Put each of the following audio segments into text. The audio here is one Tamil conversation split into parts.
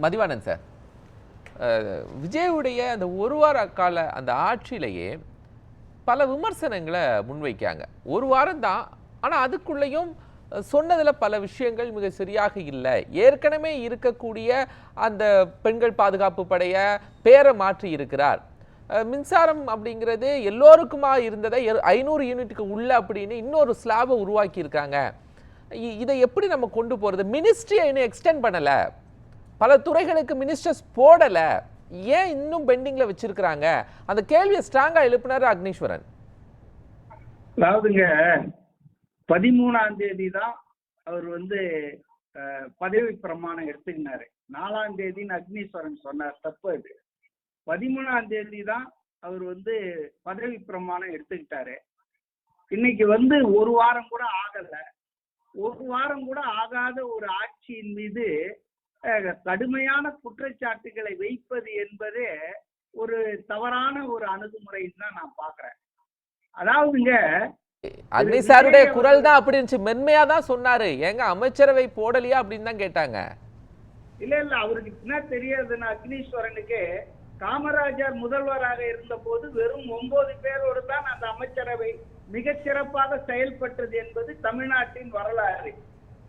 மதிவாணன் சார், விஜயுடைய அந்த ஒரு வார கால அந்த ஆட்சியிலேயே பல விமர்சனங்களை முன்வைக்காங்க. ஒரு வாரம் தான், ஆனால் அதுக்குள்ளேயும் சொன்னதில் பல விஷயங்கள் மிக சரியாக இல்லை. ஏற்கனவே இருக்கக்கூடிய அந்த பெண்கள் பாதுகாப்பு படைய பேரை மாற்றி இருக்கிறார். மின்சாரம் அப்படிங்கிறது எல்லோருக்குமா இருந்ததை 500 யூனிட்டுக்கு உள்ள அப்படின்னு இன்னொரு ஸ்லாபை உருவாக்கி இருக்காங்க. இதை எப்படி நம்ம கொண்டு போகிறது? மினிஸ்ட்ரியை இன்னும் எக்ஸ்டெண்ட் பண்ணலை, பல துறைகளுக்கு மினிஸ்டர்ஸ் போடலை, ஏன் இன்னும் பெண்டிங்ல வச்சிருக்கிறாங்க? அந்த கேள்வியை ஸ்ட்ராங்கா எழுப்பினாரு அக்னீஸ்வரன். அதாவதுங்க 13ஆம் தேதி தான் அவர் பதவி பிரமாணம் எடுத்துக்கினாரு. 4ஆம் தேதின்னு அக்னீஸ்வரன் சொன்னார், தப்பு அது. 13ஆம் தேதி தான் அவர் பதவி பிரமாணம் எடுத்துக்கிட்டாரு. இன்னைக்கு ஒரு வாரம் கூட ஆகல. ஒரு வாரம் கூட ஆகாத ஒரு ஆட்சியின் மீது கடுமையான குற்றச்சாட்டுகளை வைப்பது என்பது ஒரு தவறான ஒரு அணுகுமுறைன்னு தான் நான் பாக்குறேன். அதாவதுங்க, அக்னிசாருடைய குரல் தான் அப்படி இருந்துச்சு, மென்மையா தான் சொன்னாரு. ஏங்க அமைச்சரவை போடலையா அப்படின்னு தான் கேட்டாங்க. இல்ல அவருக்கு என்ன தெரியாதுன்னா, அக்னீஸ்வரனுக்கு காமராஜர் முதல்வராக இருந்த போது வெறும் 9 பேரோடு தான் அந்த அமைச்சரவை மிகச்சிறப்பாக செயல்பட்டது என்பது தமிழ்நாட்டின் வரலாறு.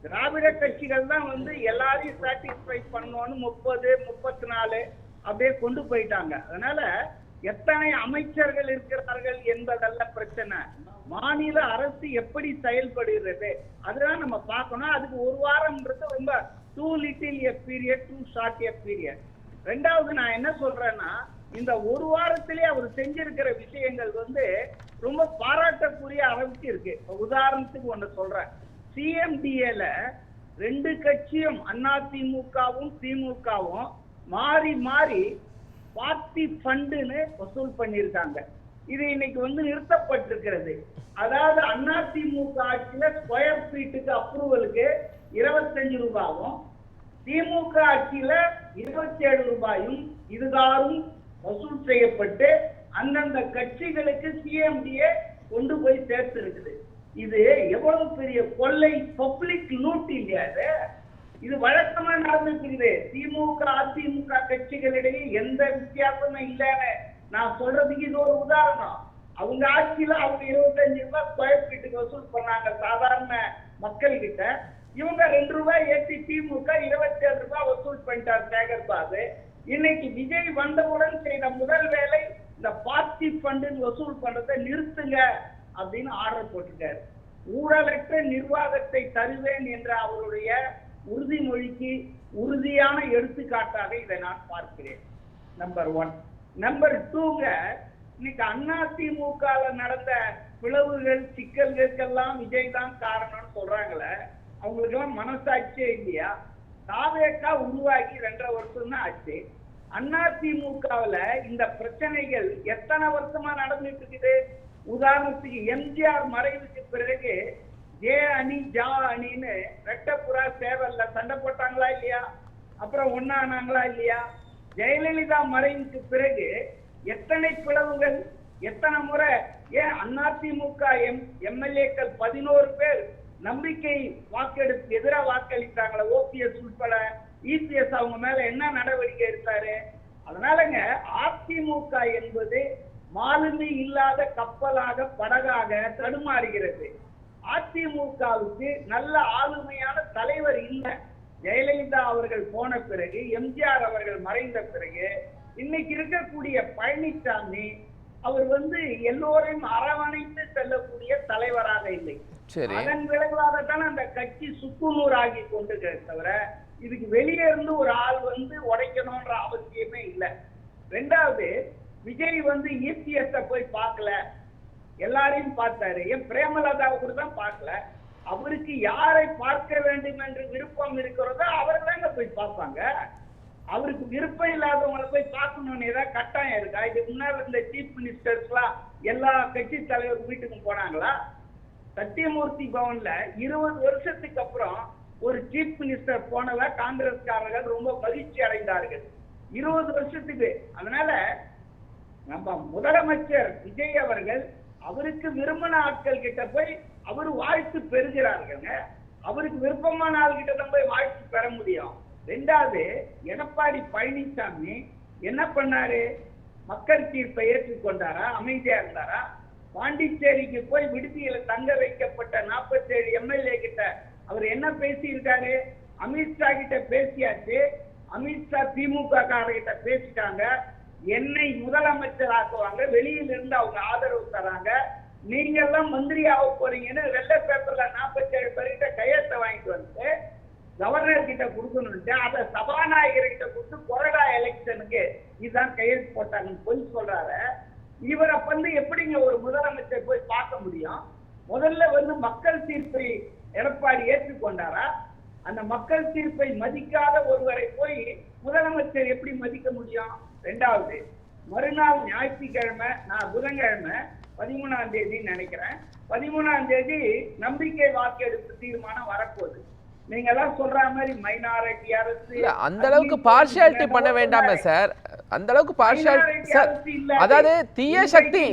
திராவிட கட்சிகள் தான் எல்லாரையும் சாட்டிஸ்ஃபை பண்ணணும்னு 30, 34 அப்படியே கொண்டு போயிட்டாங்க. அதனால எத்தனை அமைச்சர்கள் இருக்கிறார்கள் என்பதல்ல பிரச்சனை, மாநில அரசு எப்படி செயல்படுகிறது அதுதான் நம்ம பார்க்கணும். அதுக்கு ஒரு வாரம்ன்றது ரொம்ப too little a period, too short a period. ரெண்டாவது நான் என்ன சொல்றேன்னா, இந்த ஒரு வாரத்திலே அவர் செஞ்சிருக்கிற விஷயங்கள் ரொம்ப பாராட்டக்கூடிய அளவுக்கு இருக்கு. உதாரணத்துக்கு ஒண்ணு சொல்றேன். சிஎம்டிஏல 2 கட்சியும் அதிமுகவும் திமுகவும் மாறி மாறி பார்ட்டி ஃபண்டுன்னு வசூல் பண்ணியிருக்காங்க. இது இன்னைக்கு நிறுத்தப்பட்டிருக்கிறது. அதாவது அதிமுக ஆட்சியில ஸ்கொயர் ஃபீட்டுக்கு அப்ரூவலுக்கு 25 ரூபாயும், திமுக ஆட்சியில 27 ரூபாயும் இதுகாரும் வசூல் செய்யப்பட்டு அந்தந்த கட்சிகளுக்கு சிஎம்டிஏ கொண்டு போய் சேர்த்து இருக்குது. இது எவ்வளவு பெரிய கொள்ளை, பப்ளிக் லூட் இல்லையா? இது வழக்கமா நடந்துட்டு இருக்குது. திமுக அதிமுக கட்சிகளிடையே எந்த வித்தியாசமும் இல்லைன்னு நான் சொல்றதுக்கு இது ஒரு உதாரணம். அவங்க ஆட்சியில அவங்க 25 ரூபாய் ஸ்கொயர் ஃபீட்டுக்கு வசூல் பண்ணாங்க சாதாரண மக்கள் கிட்ட. இவங்க 2 ரூபாய் ஏற்றி திமுக 27 ரூபாய் வசூல் பண்ணிட்டார் சேகர் பாபு. இன்னைக்கு விஜய் வந்தவுடன் செய்த முதல் வேலை இந்த பார்ட்டி ஃபண்டு வசூல் பண்றதை நிறுத்துங்க அப்படின்னு ஆர்டர் போட்டிருக்காரு. ஊழலற்ற நிர்வாகத்தை தருவேன் என்ற அவருடைய உறுதிமொழிக்கு உறுதியான எடுத்துக்காட்டாக இதை நான் பார்க்கிறேன். நம்பர் 1. நம்பர் 2ங்க, இன்னைக்கு அதிமுக நடந்த பிளவுகள் சிக்கல்களுக்கெல்லாம் விஜய் தான் காரணம்னு சொல்றாங்களே, அவங்களுக்கு எல்லாம் மனசாட்சியே இல்லையா? தாவேக்கா உருவாகி 2.5 வருஷம் தான் ஆச்சு. அதிமுகவுல இந்த பிரச்சனைகள் எத்தனை வருஷமா நடந்துட்டு இருக்குது? உதாரணத்துக்கு எம்ஜிஆர் மறைவுக்கு பிறகு ஜே அணி ஜா அணின்னு ரெட்டப்புறா சேவல்ல சண்டை போட்டாங்களா இல்லையா? அப்புறம் ஒன்னானாங்களா இல்லையா? ஜெயலலிதா மறைவுக்கு பிறகு எத்தனை பிளவுகள், எத்தனை முறை? ஏன் அதிமுக எம்எல்ஏக்கள் 11 பேர் நம்பிக்கை வாக்கெடுப்பு எதிராக வாக்களித்தாங்களா? ஓபிஎஸ் உட்பட. இபிஎஸ் அவங்க மேல என்ன நடவடிக்கை எடுத்தாரு? அதனாலங்க அதிமுக என்பது மாலுமி இல்லாத கப்பலாக படகாக தடுமாறுகிறது. அதிமுகவுக்கு நல்ல ஆளுமையான தலைவர் இல்லை. ஜெயலலிதா அவர்கள் போன பிறகு, எம்ஜிஆர் அவர்கள் மறைந்த பிறகு இன்னைக்கு இருக்கக்கூடிய பழனிசாமி அவர் எல்லோரையும் அரவணைத்து செல்லக்கூடிய தலைவராக இல்லை. அதன் விளைவாகத்தான் அந்த கட்சி சுக்குநூறு ஆகி கொண்டு தவிர இதுக்கு வெளியே இருந்து ஒரு ஆள் உடைக்கணும்ன்ற அவசியமே இல்லை. ரெண்டாவது, விஜய் இபிஎஸ் போய் பார்க்கல, எல்லாரையும் பார்த்தாரு. ஏன் பிரேமலதாவை கூட தான் பார்க்கல. அவருக்கு யாரை பார்க்க வேண்டும் என்று விருப்பம் இருக்கிறதோ அவர்தாங்க போய் பார்ப்பாங்க. அவருக்கு விருப்பம் இல்லாதவங்களை போய் பார்க்கணும்னு ஏதாவது கட்டாயம் இருக்கா? இதுக்கு முன்னாடி இந்த சீஃப் மினிஸ்டர்ஸ் எல்லாம் எல்லா கட்சி தலைவர் வீட்டுக்கும் போனாங்களா? சத்தியமூர்த்தி பவன்ல 20 வருஷத்துக்கு அப்புறம் ஒரு சீஃப் மினிஸ்டர் போனவ காங்கிரஸ்காரர்கள் ரொம்ப மகிழ்ச்சி அடைந்தார்கள். 20 வருஷத்துக்கு. அதனால நம்ம முதலமைச்சர் விஜய் அவர்கள் அவருக்கு விரும்பின ஆட்கள் கிட்ட போய் அவர் வாழ்த்து பெறுகிறார்கள். அவருக்கு விருப்பமான ஆள்கிட்ட தான் போய் வாழ்த்து பெற முடியும். ரெண்டாவது, எடப்பாடி பழனிசாமி என்ன பண்ணாரு? மக்கள் தீர்ப்பை ஏற்றுக்கொண்டாரா? அமைதியா இருந்தாரா? பாண்டிச்சேரிக்கு போய் விடுதியில தங்க வைக்கப்பட்ட 47 எம்எல்ஏ கிட்ட அவர் என்ன பேசியிருக்காரு? அமித்ஷா கிட்ட பேசியாச்சு. அமித்ஷா திமுக காரர்கிட்ட பேசிட்டாங்க. என்னை முதலமைச்சர் ஆக்குவாங்க, வெளியில இருந்து அவங்க ஆதரவு தராங்க, நீங்க எல்லாம் மந்திரி ஆக போறீங்கன்னு வெள்ளை பேப்பர்ல 47 பேர்கிட்ட கையெழுத்த வாங்கிட்டு வந்து கவர்னர் கிட்ட கொடுக்கணும்ட்டு அதை சபாநாயகர் கிட்ட கொடுத்து கொறடா எலெக்ஷனுக்கு இதுதான் கையெழுத்து போட்டாங்கன்னு போய் சொல்றாரு. இவரை வந்து எப்படிங்க ஒரு முதலமைச்சர் போய் பார்க்க முடியும்? முதல்ல வந்து மக்கள் தீர்ப்பை எடப்பாடி ஏற்றுக்கொண்டாரா? அந்த மக்கள் தீர்ப்பை மதிக்காத ஒருவரை போய் முதலமைச்சர் எப்படி மதிக்க முடியும்? ரெண்டாவது, மறுநாள் ஞாயிற்றுக்கிழமை, நான் புதன்கிழமை 13ஆம் தேதி நினைக்கிறேன், 13ஆம் தேதி நம்பிக்கை வாக்கெடுப்பு தீர்மானம் வரப்போகுது. நீங்க எல்லாம் சொல்ற மாதிரி மைனாரிட்டி அரசு அந்த அளவுக்கு பார்ஷியாலிட்டி பண்ண வேண்டாமே சார், அந்த அளவுக்கு பார்ஷியாலிட்டி சார். அதாவது தீய சக்தி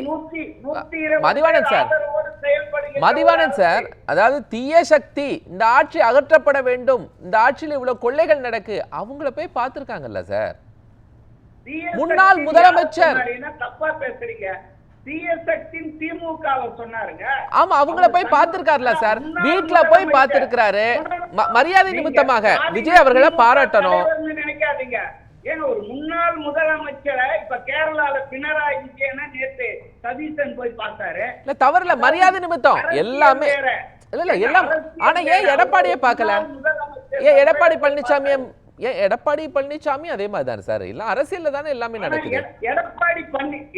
மதிவாணன் சார், அதாவது தீய சக்தி இந்த ஆட்சி அகற்றப்பட வேண்டும், இந்த ஆட்சியில் இவ்வளவு கொள்ளைகள் நடக்கு, அவங்கள போய் பார்த்திருக்காங்கல்ல சார். முன்னாள் முதலமைச்சர் தப்பா பேசுறீங்க. ஆமா, அவங்கள போய் பார்த்திருக்காருல சார், வீட்டுல போய் பார்த்திருக்கிறாரு. மரியாதை நிமித்தமாக விஜய் அவர்களை பாராட்டணும். நினைக்காதீங்க. ஏன்னா ஒரு முன்னாள் முதலமைச்சரை இப்ப கேரளால பினராயி விஜயனை நேத்து சதீசன் போய் பார்த்தாரு. இல்ல தவறுல, மரியாதை நிமித்தம் எல்லாமே இல்ல எல்லாம். ஆனா ஏன் எடப்பாடியே பார்க்கல? ஏன் எடப்பாடி பழனிசாமி அதே மாதிரி தானே சார், இல்ல அரசியல்ல தானே எல்லாமே நடக்குது.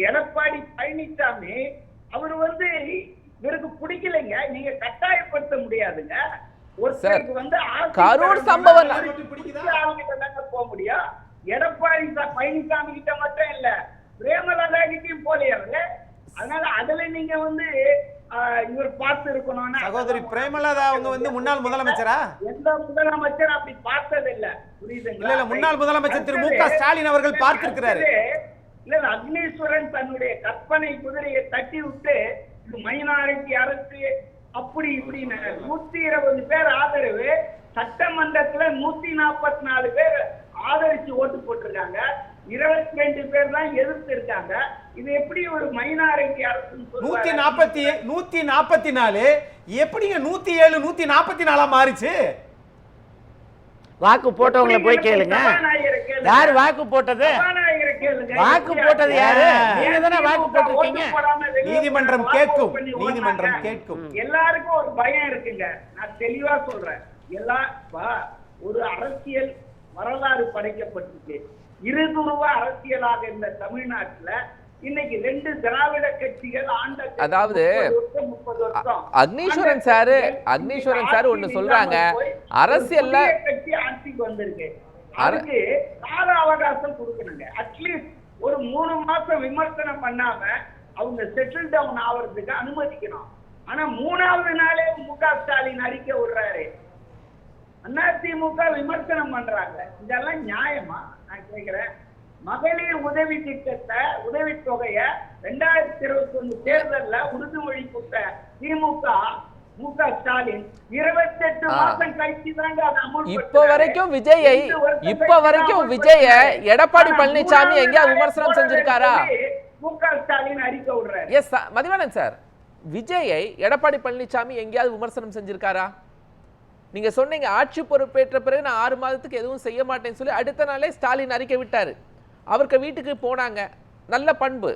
எடப்பாடி பழனிசாமி அவர் வந்து இவருக்கு பிடிக்கலைங்க, நீங்க கட்டாயப்படுத்த முடியாதுங்க. ஒருத்தருக்கு வந்து கரூர் சம்பவம் போக முடியும். எடப்பாடி பழனிசாமி கிட்ட மட்டும் இல்ல, பிரேமலதா கிட்டையும் போலியாருங்க. அதனால அதுல நீங்க வந்து இவர் பார்த்து இருக்கணும். சகோதரி பிரேமலதா அவங்க வந்து முன்னாள் முதலமைச்சரா? எந்த முதலமைச்சர் அப்படி பார்த்தது இல்ல, புரியுதுங்களா? இல்ல முன்னாள் முதலமைச்சர் திரு மு.க. ஸ்டாலின் அவர்கள் பார்த்திருக்கிறாரு. இல்ல அக்னீஸ்வரன் தன்னுடைய கற்பனை குதிரையை தட்டி விட்டு இது மைனாரிட்டி அரசு அப்படி இப்படின்னு 120 பேர் ஆதரவு, சட்டமன்றத்துல 144 பேர் ஆதரிச்சு ஓட்டு போட்டிருக்காங்க, 22 பேர் தான் எதிர்த்து இருக்காங்க. இது எப்படி ஒரு மைனாரிட்டி அரசு? 144 எப்படிங்க 107 144 மாறிச்சு? வாக்கு போட்டவங்களை போய் கேளுங்க, யார் வாக்கு போட்டது? வாக்கு போட்டது யாரு? நீங்க தானே வாக்கு போட்டிருக்கீங்க. நீதிமன்றம் கேட்கும், நீதிமன்றம் கேட்கும். எல்லாருக்கும் ஒரு பயம் இருக்குங்க. நான் தெளிவா சொல்றேன். ஒரு அரசியல் வரலாறு படைக்கப்பட்டிருக்கு. இருதுருவ அரசியலாக இருந்த தமிழ்நாட்டுல இன்னைக்கு 2 திராவிட கட்சிகள் ஆண்ட, அதாவது அக்னீஸ்வரன் சார் ஒண்ணு சொல்றாங்க, அரசியல்ல கட்சி ஆட்சிக்கு வந்திருக்கு. அதுக்கு கால அவகாசம் கொடுக்கணுங்க. அட்லீஸ்ட் ஒரு 3 மாசம் விமர்சனம் பண்ணாம அவங்க செட்டில் டவுன் ஆவறதுக்கு அனுமதிக்கணும். ஆனா 3வது நாளே மு.க. ஸ்டாலின் அறிக்கை விடுறாரு, அதிமுக விமர்சனம் பண்றாங்க. இதெல்லாம் நியாயமா? நான் கேட்கிறேன். மகளிர் உதவி திட்டத்தை, உதவி தொகைய 2021 தேர்தல்ல உறுதிமொழி கொடுத்த திமுக மு.க. ஸ்டாலின் 28 மாசம் கழிச்சு தாங்க அதை அமல். இப்ப வரைக்கும் விஜய எடப்பாடி பழனிசாமி எங்கேயாவது விமர்சனம் செஞ்சிருக்காரா? மு.க. ஸ்டாலின் அறிக்கை விடுறாரு. எஸ் மதிவாணன் சார், விஜயை எடப்பாடி பழனிசாமி எங்கேயாவது விமர்சனம் செஞ்சிருக்காரா? நீங்க சொன்னீங்க ஆட்சி பொறுப்பேற்ற பிறகு நான் 6 மாதத்துக்கு எதுவும் செய்ய மாட்டேன்னு சொல்லி அடுத்த நாளே ஸ்டாலின் அறிக்கை விட்டாரு. அவருக்கு வீட்டுக்கு போனாங்க, நல்ல பண்பு,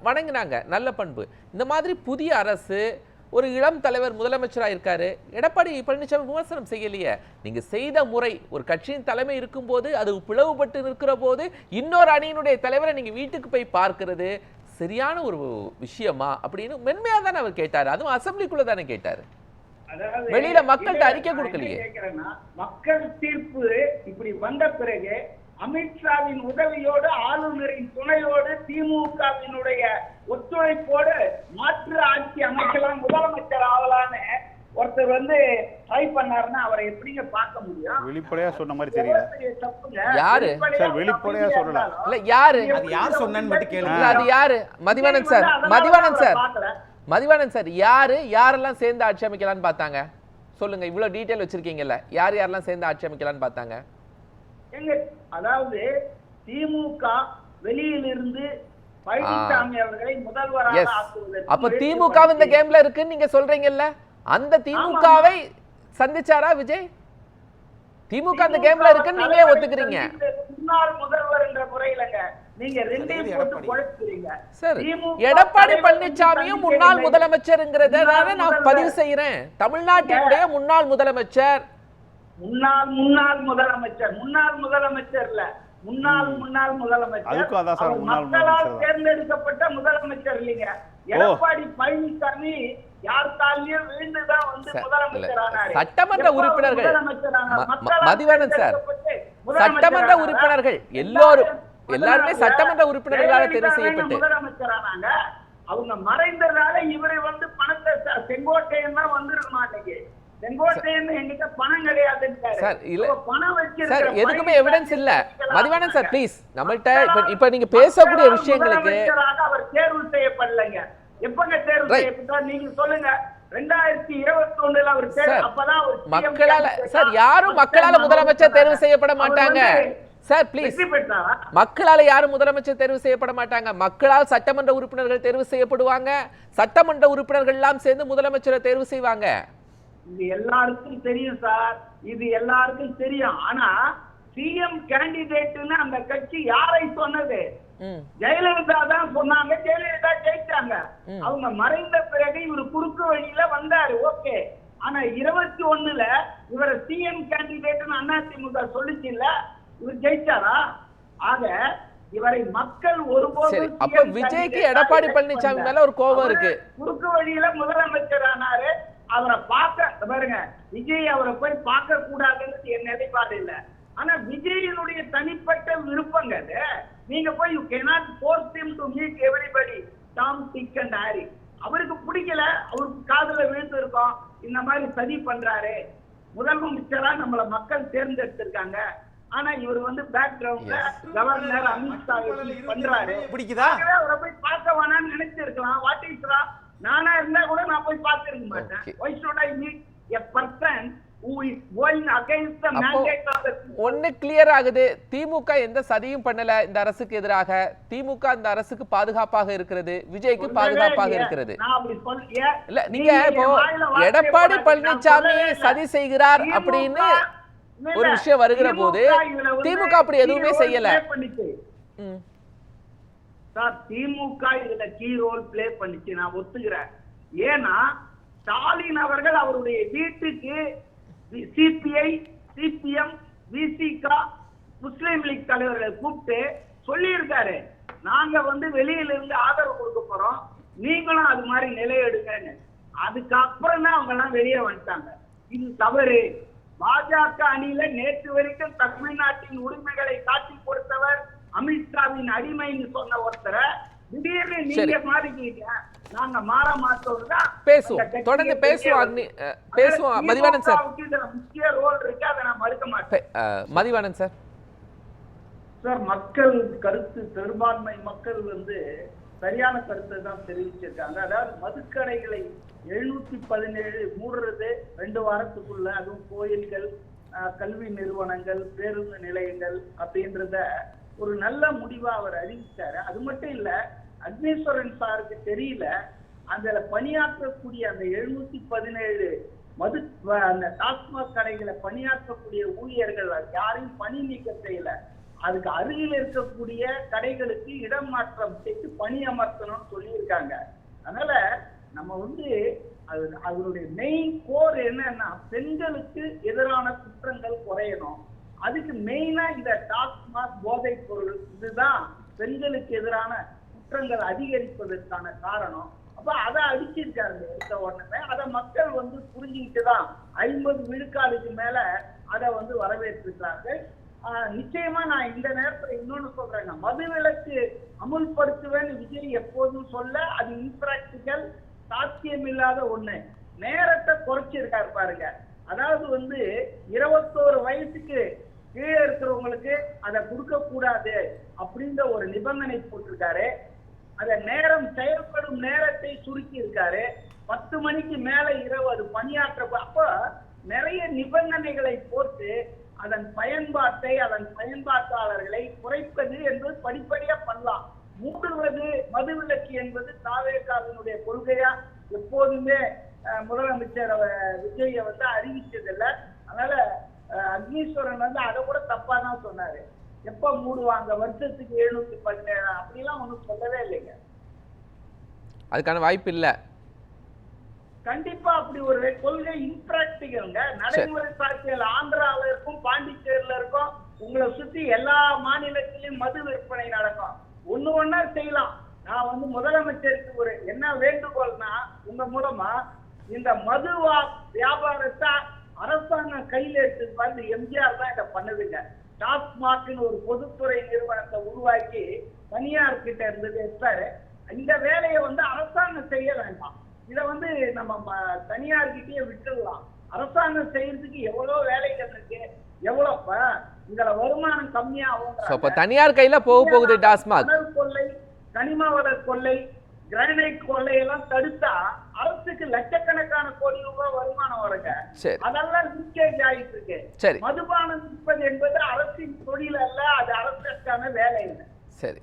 வணங்கினாங்க, நல்ல பண்பு. இந்த மாதிரி புதிய அரசு, ஒரு இளம் தலைவர் முதலமைச்சராக இருக்காரு, எடப்பாடி பழனிசாமி விமர்சனம் செய்யலையே. நீங்க செய்த முறை, ஒரு கட்சியின் தலைமை இருக்கும்போது அது பிளவுபட்டு இருக்கிற போது இன்னொரு அணியினுடைய தலைவரை நீங்க வீட்டுக்கு போய் பார்க்கிறது சரியான ஒரு விஷயமா அப்படின்னு மென்மையா தானே அவர் கேட்டாரு. அதுவும் அசெம்பிளிக்குள்ள தானே கேட்டாரு, வெளியில மக்கள்கிட்ட அறிக்கை கொடுக்கலையே. மக்கள் தீர்ப்பு இப்படி வந்த பிறகு அமித்ஷாவின் உதவியோடு, ஆளுநரின் துணையோடு, திமுகவினுடைய ஒத்துழைப்போடு மாற்று ஆட்சி அமைக்கலாம், முதலமைச்சர் ஆகலான்னு ஒருத்தர் வந்து ட்ரை பண்ணாருன்னா அவரை எப்படிங்க பார்க்க முடியும்? வெளிப்படையா சொன்ன மாதிரி தெரியல. யாரு சார் வெளிப்படையா சொல்லலாம்? இல்ல யாரு, அது யார் சொன்னன்னு மட்டும் கேளுங்க. அது யாரு? மதிவாணன் சார் யாரெல்லாம் சேர்ந்து ஆட்சி அமைக்கலான்னு பார்த்தாங்க சொல்லுங்க. இவ்வளவு டீடைல் வச்சிருக்கீங்கல்ல, யாரெல்லாம் சேர்ந்து ஆட்சி அமைக்கலான்னு பார்த்தாங்க? எங்க அதாவது திமுக வெளியிலிருந்து பழனிசாமி அவர்களை முதல்வராக ஆக்குவதற்கு அப்ப திமுக இந்த கேம்ல இருக்குன்னு நீங்க சொல்றீங்கல்ல, அந்த திமுகவை சந்திச்சாரா விஜய்? திமுக அந்த கேம்ல இருக்குன்னு நீங்க ஒத்துக்கிறீங்க. முன்னாள் முதல்வர் என்ற முறையிலங்க நீங்க ரெண்டையும் போட்டு குழப்பறீங்க. சார், எடப்பாடி பழனிசாமியும் முன்னாள் முதலமைச்சர்ங்கிறத நான் பதிவு செய்யறேன். தமிழ்நாட்டினுடைய முன்னாள் முதலமைச்சர். முன்னாள் முதலமைச்சர்ல முன்னாள் முதலமைச்சர் மக்களால் தேர்ந்தெடுக்கப்பட்ட முதலமைச்சர் இல்லைங்க. எடப்பாடி பழனிசாமி யார் காலையும் விழுந்துதான் வந்து முதலமைச்சர் ஆனாரு. சட்டமன்ற உறுப்பினர்கள் மதிவாணன் சார், சட்டமன்ற உறுப்பினர்கள் எல்லாருமே சட்டமன்ற உறுப்பினர்களாக தேர்வு செய்யப்பட்டு முதலமைச்சர் ஆனாங்க. அவங்க மறைந்ததால இவரை வந்து பணத்தை செங்கோட்டையன் தான் வந்திருக்க மாட்டேங்க. செங்கோட்டையன் என்கிட்ட பணம் கிடையாது சார். இல்ல சார், எதுக்குமே எவிடன்ஸ் இல்ல. மதிவாணன் சார் ப்ளீஸ், நம்மள்ட்ட இப்ப நீங்க பேசக்கூடிய விஷயங்களுக்கு அவர் தேர்வு செய்யப்படலைங்க. எப்பங்க தேர்வு செய்யப்பட்டார் நீங்க சொல்லுங்க. 2021 அவர் அப்பதான் மக்களால சார், யாரும் மக்களால முதலமைச்சர் தேர்வு செய்யப்பட மாட்டாங்க சார். ப்ளீஸ், மக்களால யாரும் முதலமைச்சர் தேர்வு செய்யப்பட மாட்டாங்க. மக்களால் சட்டமன்ற உறுப்பினர்கள் தேர்வு செய்யப்படுவாங்க. சட்டமன்ற உறுப்பினர்கள் எல்லாம் சேர்ந்து முதலமைச்சரை தேர்வு செய்வாங்க. இது எல்லாருக்கும் தெரியும் சார், இது எல்லாருக்கும் தெரியும். ஆனா சிஎம் கேண்டிடேட்னு அந்த கட்சி யாரை சொன்னது? ஜெயலலிதா தான் சொன்னாங்க. ஜெயலலிதா ஜெயிச்சாங்க. அவங்க மறைந்த பிறகு இவர் குறுக்கு வழியில வந்தாரு, ஓகே. ஆனா 21ல இவரை சிஎம் கேண்டிடேட்னு அதிமுக சொல்லிச்சு இல்ல, இவர் ஜெயிச்சாரா? ஆக இவரை மக்கள் ஒருபோதும் அப்ப விஜய்க்கு எடப்பாடி பழனிசாமி மேல ஒரு கோபம் இருக்கு. குறுக்கு வழியில முதலமைச்சர் ஆனாரு. அவரை பார்க்க பாருங்க, விஜய் அவரை போய் பார்க்க கூடாதுன்னு என் நிலைப்பாடு இல்ல. ஆனா விஜயனுடைய தனிப்பட்ட விருப்பங்க அது. நீங்க போய் you cannot force him to meet everybody, Tom, Dick and Harry. அவருக்கு பிடிக்கல, அவருக்கு காதுல விழுந்து இருக்கோம், இந்த மாதிரி சதி பண்றாரு. முதலமைச்சரா நம்மள மக்கள் தேர்ந்தெடுத்திருக்காங்க. ஆனா இவர் வந்து பேக்ரவுண்ட்ல கவர்னர் அமித்ஷா பண்றாரு. பிடிக்குதா? அவரை போய் பார்க்க வேணாம்னு நினைச்சிருக்கலாம். What is wrong? நானா இருந்தா கூட நான் போய் பார்த்திருக்க மாட்டேன். Why should I meet a person who is going against the mandate of the people? ஒன்னு கிளியர் ஆகுது, திமுக எந்த சதியும் பண்ணல இந்த அரசுக்கு எதிராக. திமுக இந்த அரசுக்கு பாதுகாப்பாக இருக்கிறது, விஜய்க்கு பாதுகாப்பாக இருக்கிறது. இல்ல நீங்க இப்போ எடப்பாடி பழனிசாமி சதி செய்கிறார் அப்படின்னு ஒரு விஷயம் வருகிற போது திமுக அப்படி எதுவுமே செய்யல. சார், திமுக இதுல கீ ரோல் பிளே பண்ணிச்சு, நான் ஒத்துக்கிறேன். ஏன்னா ஸ்டாலின் அவர்கள் அவருடைய வீட்டுக்கு சிபிஐ, சிபிஎம், விசிக, முஸ்லீம் லீக் தலைவர்களை கூப்பிட்டு சொல்லி இருக்காரு, நாங்க வந்து வெளியில இருந்து ஆதரவு கொடுக்க போறோம், நீங்களும் அது மாதிரி நிலையெடுங்கன்னு. அதுக்கப்புறம் தான் அவங்க எல்லாம் வெளியே வந்துட்டாங்க. இது தவறு. பாஜக அணியில நேற்று வரைக்கும் தமிழ்நாட்டின் உரிமைகளை காட்டி கொடுத்தவர், அமித்ஷாவின் அடிமைன்னு சொன்ன ஒருத்தரை திடீர்னு நீங்க மாறிக்கிட்டீங்க. நாங்க மாற மாட்டோம் தான் பேசுவோம், தொடர்ந்து பேசுவோம். பேசுவோம் மதிவாணன் சார். முக்கிய ரோல் இருக்கு, அதை நான் மறுக்க மாட்டேன். மதிவாணன் சார். சார், மக்கள் கருத்து, பெரும்பான்மை மக்கள் வந்து சரியான கருத்தை தான் தெரிவிச்சிருக்காங்க. அதாவது மதுக்கடைகளை 717 மூடுறது 2 வாரத்துக்குள்ள, அதுவும் கோயில்கள், கல்வி நிறுவனங்கள், பேருந்து நிலையங்கள் அப்படின்றத ஒரு நல்ல முடிவா அவர் அறிவிச்சாரு. அது மட்டும் இல்ல, அக்னீஸ்வரன் சாருக்கு தெரியல, அதுல பணியாற்றக்கூடிய அந்த 717 அந்த டாஸ்மாக் கடைகளை பணியாற்றக்கூடிய ஊழியர்கள் யாரையும் பணி நீக்கம் செய்யல. அதுக்கு அருகில் இருக்கக்கூடிய கடைகளுக்கு இடம் மாற்றம் செய்து பணி அமர்த்தணும்னு சொல்லியிருக்காங்க. அதனால நம்ம வந்து அதனுடைய மெயின் கோர் என்னன்னா, பெண்களுக்கு எதிரான குற்றங்கள் குறையணும். அதுக்கு மெயினா இந்த டாஸ்மாக் போதைப் பொருள் இதுதான் பெண்களுக்கு எதிரான குற்றங்கள் அதிகரிப்பதற்கான காரணம். அப்ப அதை அடிச்சிருக்காரு எடுத்த உடனே. அதை மக்கள் வந்து புரிஞ்சுக்கிட்டு தான் 50 விழுக்காடுக்கு மேல அதை வந்து வரவேற்றிருக்கிறார்கள். நிச்சயமா நான் இந்த நேரத்துல இன்னொன்னு சொல்றேங்க, மதுவிலக்கு அமுல்படுத்துவேன்னு விஜய் எப்போதும் சொல்ல, அது இம்பிராக்டிக்கல், சாத்தியம் இல்லாத ஒண்ணு. நேரத்தை குறைச்சிருக்காரு பாருங்க. அதாவது வந்து 21 வயசுக்கு கீழே இருக்கிறவங்களுக்கு அதை கொடுக்க கூடாது அப்படின்ற ஒரு நிபந்தனை போட்டிருக்காரு. அத நேரம் செயல்படும் நேரத்தை சுருக்கி இருக்காரு. 10 மணிக்கு மேல இரவு அது பணியாற்ற. அப்ப நிறைய நிபந்தனைகளை போட்டு அதன் பயன்பாட்டை அதன் பயன்பாட்டாளர்களை குறைப்பது என்பது படிப்படியா பண்ணலாம். மூடுவது மதுவிலக்கு என்பது தாவேகாவினுடைய கொள்கையா எப்போதுமே முதலமைச்சர் விஜய அறிவிச்சதில்ல. அதனால அக்னீஸ்வரன் அதை கூட தப்பா தான் சொன்னாரு. எப்ப மூடுவாங்க, வருஷத்துக்கு 717 அப்படிலாம் ஒண்ணும் சொல்லவே இல்லைங்க. அதுக்கான வாய்ப்பு இல்ல. கண்டிப்பா அப்படி ஒரு கொள்கை இம்பிராக்டிகல்ங்க. நடைமுறை சாத்தியல் ஆந்திராவில இருக்கும், பாண்டிச்சேரியில இருக்கும், உங்களை சுத்தி எல்லா மாநிலத்திலும் மது விற்பனை நடக்கும். ஒண்ணா செய்யலாம். நான் முதலமைச்சருக்கு ஒரு என்ன வேண்டுகோள்னா, உங்க மூலமா இந்த மது வியாபாரத்தை அரசாங்கம் கையில எடுத்து பார்த்து எம்ஜிஆர் தான் இதை பண்ணுதுங்க. டாஸ்மாக்னு ஒரு பொதுத்துறை நிறுவனத்தை உருவாக்கி தனியார் கிட்ட இருந்தது. இந்த வேலையை அரசாங்கம் செய்ய வேண்டாம். இதை நம்ம தனியார்கிட்டயே விட்டுடலாம். அரசாங்கம் செய்யறதுக்கு எவ்வளவு வேலைகள் இருக்கு, எவ்வளவு இதுல வருமானம் கம்மியாகும். தனியார் கையில போகுது டாஸ்மாக். கொள்ளை, கனிம வள கொள்ளை, கிரானைட் கொள்ளை எல்லாம் தடுத்தா அரசுக்கு லட்சக்கணக்கான கோடி ரூபாய் வருமானம் வருங்க. அதெல்லாம் லீக்கேஜ் ஆயிட்டு இருக்கு. மதுபானம் விற்பது என்பது அரசின் தொழில் அல்ல, அது அரசுக்கான வேலை இல்லை. சரி.